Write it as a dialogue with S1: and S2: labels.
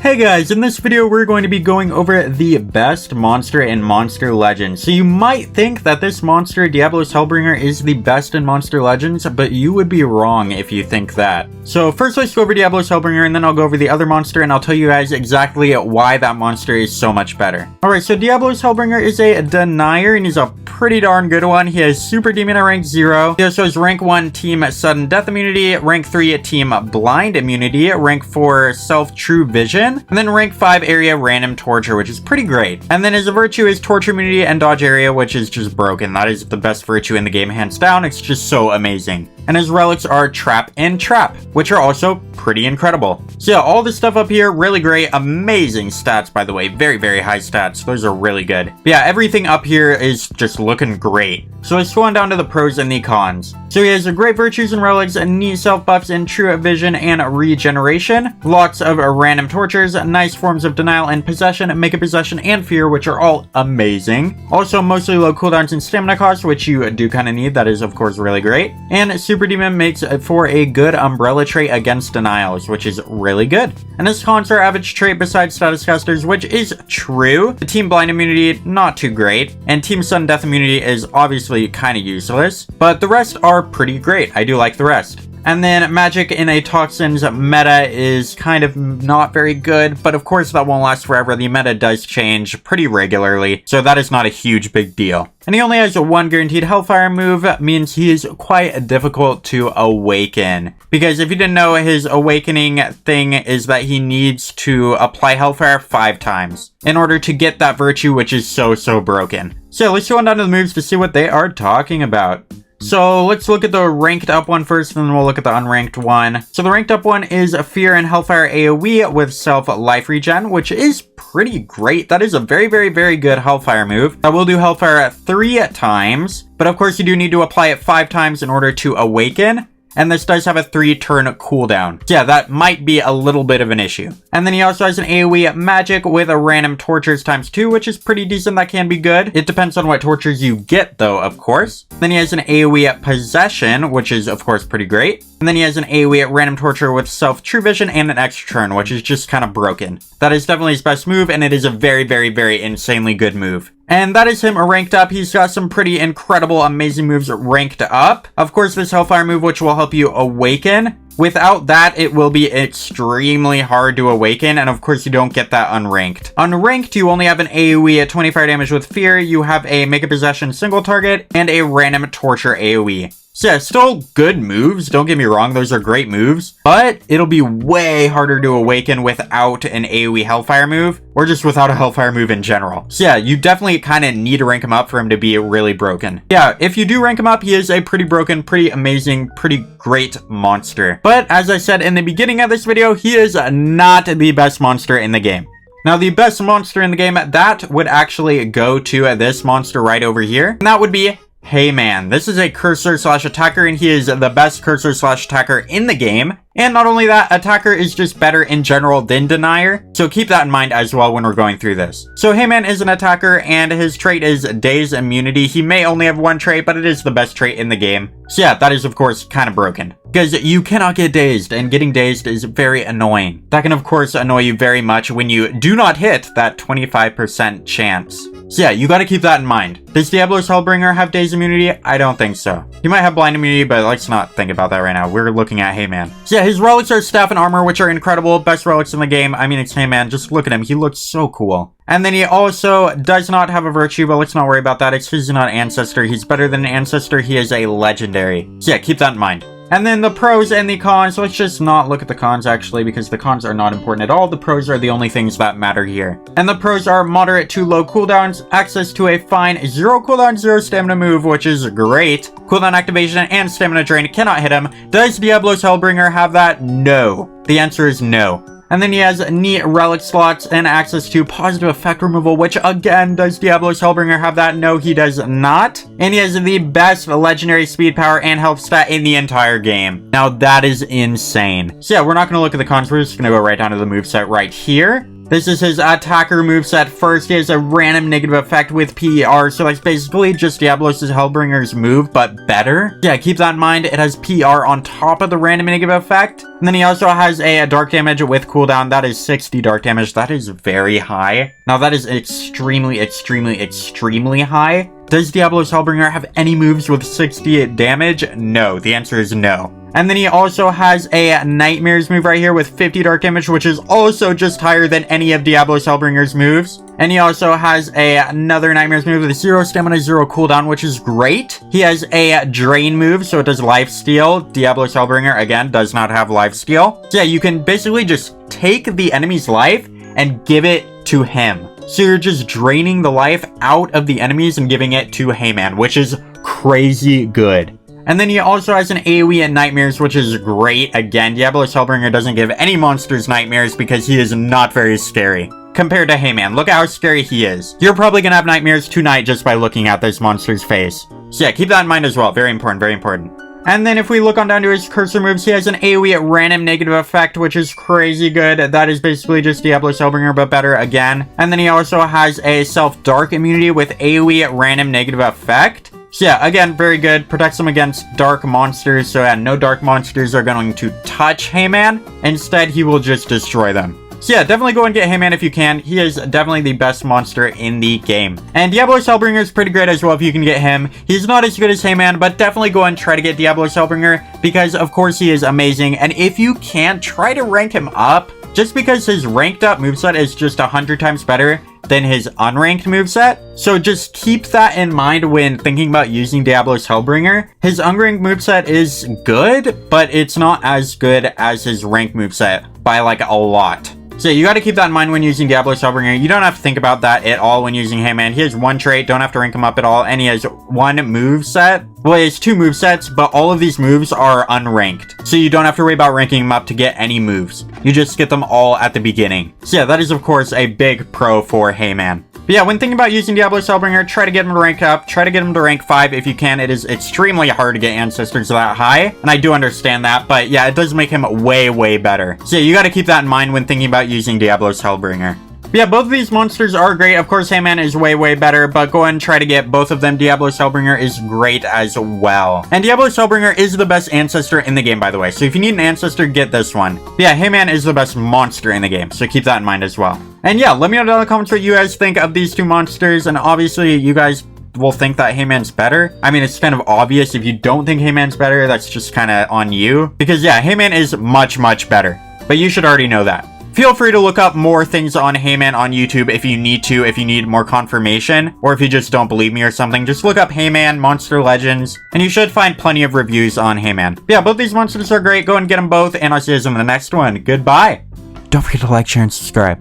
S1: Hey guys, in this video we're going to be going over the best monster in Monster Legends. So you might think that this monster, Diablos Hellbringer, is the best in Monster Legends, but you would be wrong if you think that. So first let's go over Diablos Hellbringer, and then I'll go over the other monster, and I'll tell you guys exactly why that monster is so much better. Alright, so Diablos Hellbringer is a denier, and he's a pretty darn good one. He has Super Demon at rank 0. He also has rank 1 Team Sudden Death Immunity, rank 3 Team Blind Immunity, rank 4 Self True Vision, and then rank 5 Area Random Torture, which is pretty great. And then his virtue is Torture Immunity and Dodge Area, which is just broken. That is the best virtue in the game, hands down. It's just so amazing. And his relics are Trap and Trap, which are also pretty incredible. So yeah, all this stuff up here, really great. Amazing stats, by the way. Very, very high stats. Those are really good. But yeah, everything up here is just looking great. So let's go on down to the pros and the cons. So he has great virtues and relics, neat self buffs in True Vision and Regeneration, lots of random tortures, nice forms of denial and possession, Make a Possession, and Fear, which are all amazing. Also mostly low cooldowns and stamina costs, which you do kind of need. That is of course really great. And Super Demon makes for a good umbrella trait against denials, which is really good. And his cons are average trait besides status casters, which is true. The Team Blind Immunity, not too great. And Team Sudden Death Immunity is obviously kind of useless, but the rest are pretty great. I do like the rest. And then magic in a toxins meta is kind of not very good, but of course that won't last forever. The meta does change pretty regularly, so that is not a huge big deal. And he only has one guaranteed Hellfire move, means he is quite difficult to awaken. Because if you didn't know, his awakening thing is that he needs to apply Hellfire 5 times in order to get that virtue, which is so broken. So let's go on down to the moves to see what they are talking about. So let's look at the ranked up one first, and then we'll look at the unranked one. So the ranked up one is a Fear and Hellfire AoE with self life regen, which is pretty great. That is a very good Hellfire move. That will do Hellfire 3 times, but of course you do need to apply it 5 times in order to awaken. And this does have a 3-turn cooldown. Yeah, that might be a little bit of an issue. And then he also has an AoE magic with a random tortures times 2, which is pretty decent. That can be good. It depends on what tortures you get, though, of course. Then he has an AoE possession, which is, of course, pretty great. And then he has an AoE random torture with self true vision and an extra turn, which is just kind of broken. That is definitely his best move, and it is a very insanely good move. And that is him ranked up. He's got some pretty incredible, amazing moves ranked up. Of course, this Hellfire move, which will help you awaken. Without that, it will be extremely hard to awaken, and of course, you don't get that unranked. Unranked, you only have an AoE at 25 damage with Fear, you have a Make a Possession single target, and a random torture AoE. So yeah, still good moves, don't get me wrong, those are great moves, but it'll be way harder to awaken without an AoE Hellfire move, or just without a Hellfire move in general. So yeah, you definitely kind of need to rank him up for him to be really broken. Yeah, if you do rank him up, he is a pretty broken, pretty amazing, pretty great monster. But as I said in the beginning of this video, he is not the best monster in the game. Now, the best monster in the game, that would actually go to this monster right over here, and that would be Hey Man. This is a cursor slash attacker, and he is the best cursor slash attacker in the game. And not only that, attacker is just better in general than denier, so keep that in mind as well when we're going through this. So Heyman is an attacker, and his trait is Daze Immunity. He may only have one trait, but it is the best trait in the game. So yeah, that is of course kind of broken, because you cannot get dazed, and getting dazed is very annoying. That can of course annoy you very much when you do not hit that 25% chance. So yeah, you gotta keep that in mind. Does Diablos Hellbringer have Daze Immunity? I don't think so. He might have Blind Immunity, but let's not think about that right now. We're looking at Heyman. So yeah, his relics are Staff and Armor, which are incredible. Best relics in the game. I mean, it's Heyman. Just look at him. He looks so cool. And then he also does not have a virtue, but let's not worry about that. He's not Ancestor. He's better than an Ancestor. He is a legendary. So yeah, keep that in mind. And then the pros and the cons. Let's just not look at the cons, actually, because the cons are not important at all. The pros are the only things that matter here. And the pros are moderate to low cooldowns, access to a fine 0 cooldown, 0 stamina move, which is great. Cooldown activation and stamina drain cannot hit him. Does Diablos Hellbringer have that? No. The answer is no. And then he has neat relic slots and access to positive effect removal, which again, does Diablos Hellbringer have that? No, he does not. And he has the best legendary speed power and health stat in the entire game. Now that is insane. So yeah, we're not going to look at the cons, we're just going to go right down to the moveset right here. This is his attacker moveset. First, he has a random negative effect with PER, so that's basically just Diablos' Hellbringer's move, but better. Yeah, keep that in mind. It has PER on top of the random negative effect. And then he also has a dark damage with cooldown. That is 60 dark damage. That is very high. Now, that is extremely, extremely, extremely high. Does Diablos Hellbringer have any moves with 60 damage? No. The answer is no. And then he also has a Nightmares move right here with 50 dark damage, which is also just higher than any of Diablos Hellbringer's moves. And he also has another Nightmares move with 0 stamina, 0 cooldown, which is great. He has a Drain move, so it does lifesteal. Diablos Hellbringer, again, does not have lifesteal. So yeah, you can basically just take the enemy's life and give it to him. So you're just draining the life out of the enemies and giving it to Heyman, which is crazy good. And then he also has an AoE and Nightmares, which is great. Again, Diablos Hellbringer doesn't give any monsters Nightmares because he is not very scary. Compared to Heyman, look at how scary he is. You're probably gonna have Nightmares tonight just by looking at this monster's face. So yeah, keep that in mind as well. Very important, very important. And then if we look on down to his cursor moves, he has an AoE at random negative effect, which is crazy good. That is basically just Diablos Hellbringer, but better again. And then he also has a self-dark immunity with AoE at random negative effect. So yeah, again, very good. Protects him against dark monsters. So yeah, no dark monsters are going to touch Heyman. Instead, he will just destroy them. So yeah, definitely go and get Heyman if you can. He is definitely the best monster in the game. And Diablos Hellbringer is pretty great as well if you can get him. He's not as good as Heyman, but definitely go and try to get Diablos Hellbringer because of course he is amazing. And if you can't, try to rank him up. Just because his ranked up moveset is just 100 times better than his unranked moveset. So just keep that in mind when thinking about using Diablos Hellbringer. His unranked moveset is good, but it's not as good as his ranked moveset by like a lot. So you got to keep that in mind when using Diablos Hellbringer. You don't have to think about that at all when using Heyman. He has one trait, don't have to rank him up at all, and he has one moveset. Well, he has two movesets, but all of these moves are unranked. So you don't have to worry about ranking him up to get any moves. You just get them all at the beginning. So yeah, that is of course a big pro for Heyman. But yeah, when thinking about using Diablos Hellbringer, try to get him to rank up. Try to get him to rank 5 if you can. It is extremely hard to get Ancestors that high, and I do understand that, but yeah, it does make him way, way better. So yeah, you got to keep that in mind when thinking about using Diablos Hellbringer. But yeah, both of these monsters are great. Of course, Heyman is way, way better, but go ahead and try to get both of them. Diablos Hellbringer is great as well. And Diablos Hellbringer is the best Ancestor in the game, by the way. So if you need an Ancestor, get this one. But yeah, Heyman is the best monster in the game, so keep that in mind as well. And yeah, let me know down in the comments what you guys think of these two monsters, and obviously, you guys will think that Heyman's better. I mean, it's kind of obvious. If you don't think Heyman's better, that's just kind of on you. Because yeah, Heyman is much, much better. But you should already know that. Feel free to look up more things on Heyman on YouTube if you need to, if you need more confirmation, or if you just don't believe me or something. Just look up Heyman, Monster Legends, and you should find plenty of reviews on Heyman. Yeah, both these monsters are great. Go and get them both, and I'll see you guys in the next one. Goodbye. Don't forget to like, share, and subscribe.